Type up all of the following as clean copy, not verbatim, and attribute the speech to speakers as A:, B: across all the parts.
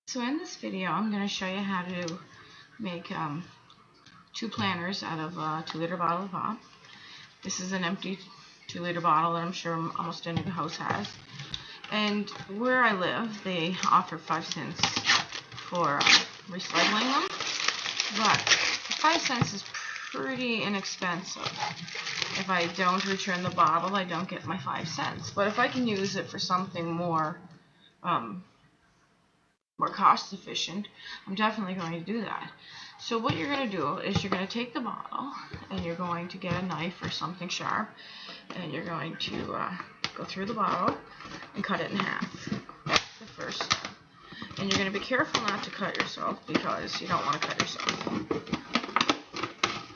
A: So in this video, I'm going to show you how to make 2 planters out of a 2-liter bottle of pop. This is an empty 2-liter bottle that I'm sure almost any house has. And where I live, they offer 5 cents for recycling them. But 5 cents is pretty inexpensive. If I don't return the bottle, I don't get my 5 cents. But if I can use it for something more cost efficient, I'm definitely going to do that. So what you're going to do is you're going to take the bottle and you're going to get a knife or something sharp, and you're going to go through the bottle and cut it in half. That's the first step. And you're going to be careful not to cut yourself because you don't want to cut yourself.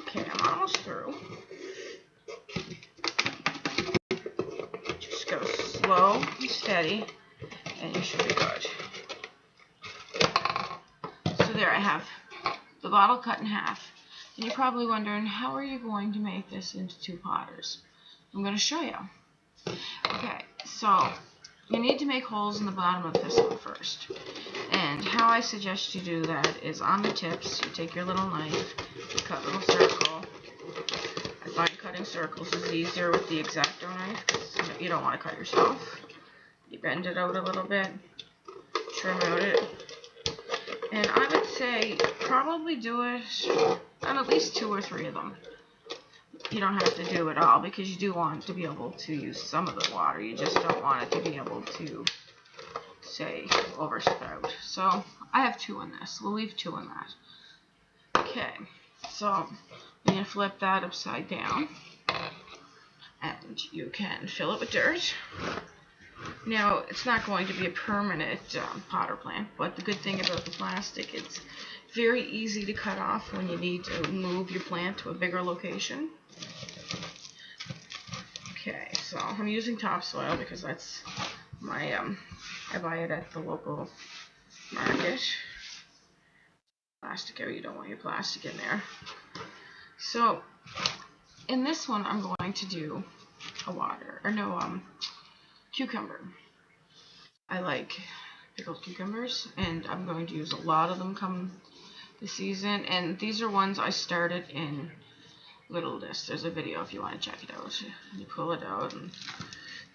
A: Okay, I'm almost through. Just go slow and steady and you should be good. So there I have the bottle cut in half. And you're probably wondering, how are you going to make this into 2 potters? I'm going to show you. Okay, so you need to make holes in the bottom of this one first. And how I suggest you do that is on the tips, you take your little knife, you cut a little circle. I find cutting circles is easier with the X-Acto knife because you don't want to cut yourself. You bend it out a little bit, trim out it. And I would say probably do it on at least 2 or 3 of them. You don't have to do it all because you do want to be able to use some of the water. You just don't want it to be able to, say, overspout. So I have 2 in this. We'll leave 2 in that. Okay, so you're going to flip that upside down. And you can fill it with dirt. Now, it's not going to be a permanent potter plant, but the good thing about the plastic, it's very easy to cut off when you need to move your plant to a bigger location. Okay, so I'm using topsoil because that's my, I buy it at the local market. Plastic area, you don't want your plastic in there. So, in this one, I'm going to do cucumber. I like pickled cucumbers, and I'm going to use a lot of them come the season. And these are ones I started in Little Disc. There's a video if you want to check it out. You pull it out, and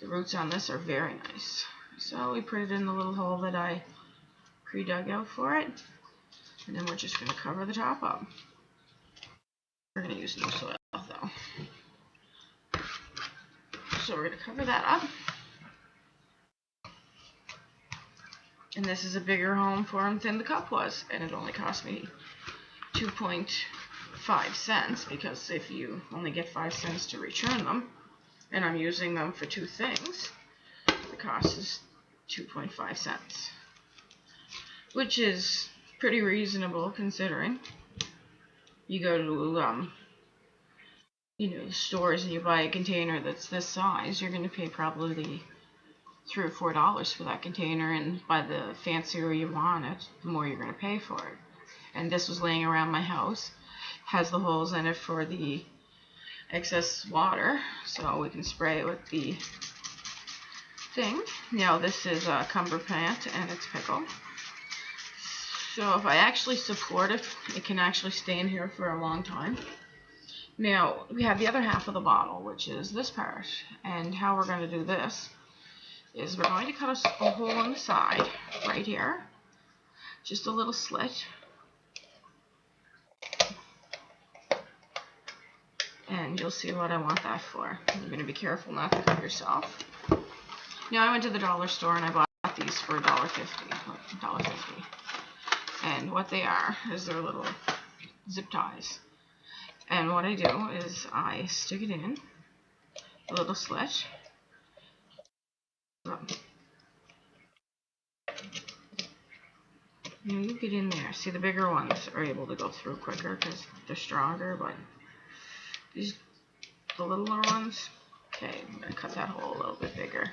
A: the roots on this are very nice. So we put it in the little hole that I pre-dug out for it, and then we're just going to cover the top up. We're going to use no soil though. So we're going to cover that up. And this is a bigger home for them than the cup was, and it only cost me 2.5 cents because if you only get 5 cents to return them, and I'm using them for 2 things, the cost is 2.5 cents, which is pretty reasonable considering you go to the stores and you buy a container that's this size, you're going to pay probably $3 or $4 for that container, and by the fancier you want it, the more you're going to pay for it. And this was laying around my house, has the holes in it for the excess water, so we can spray it with the thing. Now this is a cumber plant and it's pickled. So if I actually support it, it can actually stay in here for a long time. Now we have the other half of the bottle, which is this part, and how we're going to do this is we're going to cut a hole on the side, right here, just a little slit, and you'll see what I want that for. You're going to be careful not to cut yourself. Now I went to the dollar store and I bought these for $1.50, and what they are is they're little zip ties, and what I do is I stick it in a little slit. Now you get in there. See, the bigger ones are able to go through quicker because they're stronger, but the littler ones, okay, I'm going to cut that hole a little bit bigger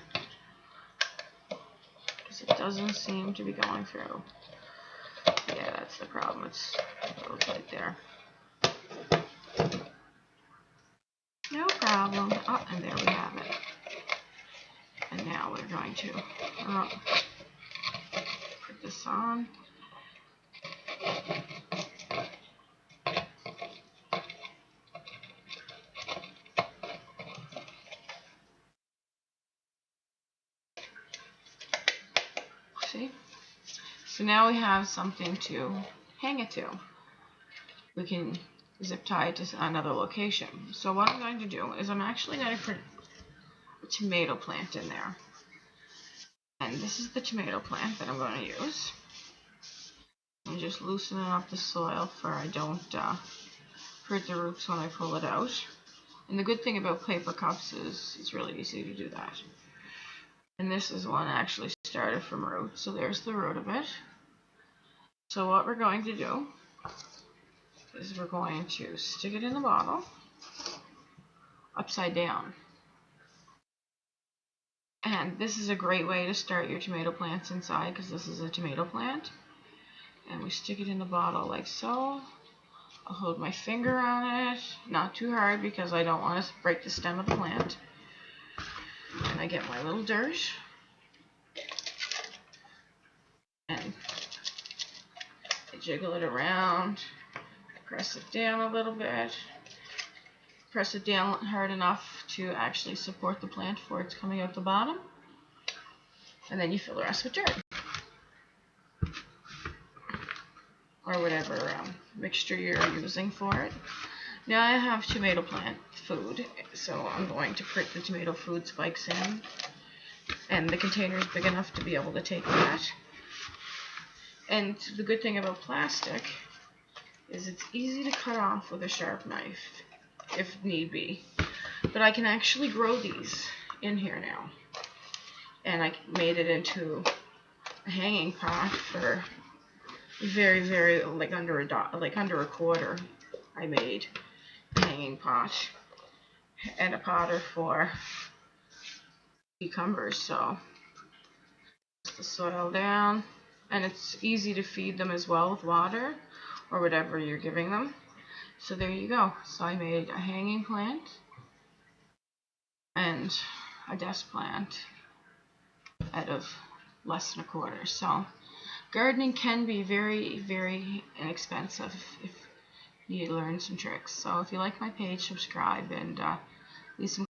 A: because it doesn't seem to be going through. Yeah, that's the problem. It's a little tight there. No problem. Oh, and there we have it. And now we're going to put this on. See? So now we have something to hang it to. We can zip tie it to another location. So what I'm going to do is I'm actually going to put a tomato plant in there. And this is the tomato plant that I'm going to use. I'm just loosening up the soil so I don't hurt the roots when I pull it out. And the good thing about paper cups is it's really easy to do that. And this is one actually started from root, so there's the root of it. So what we're going to do is we're going to stick it in the bottle upside down. And this is a great way to start your tomato plants inside, because this is a tomato plant. And we stick it in the bottle like so. I'll hold my finger on it, not too hard because I don't want to break the stem of the plant. And I get my little dirt. And I jiggle it around. I press it down a little bit. Press it down hard enough to actually support the plant before it's coming out the bottom. And then you fill the rest with dirt. Or whatever mixture you're using for it. Now I have tomato plant food, so I'm going to put the tomato food spikes in. And the container is big enough to be able to take that. And the good thing about plastic is it's easy to cut off with a sharp knife, if need be. But I can actually grow these in here now. And I made it into a hanging pot for very, very, like under a quarter. I made a hanging pot and a potter for cucumbers. So just the soil down, and it's easy to feed them as well with water or whatever you're giving them. So there you go. So I made a hanging plant and a desk plant out of less than a quarter. So gardening can be very, very inexpensive if you learn some tricks. So if you like my page, subscribe and leave some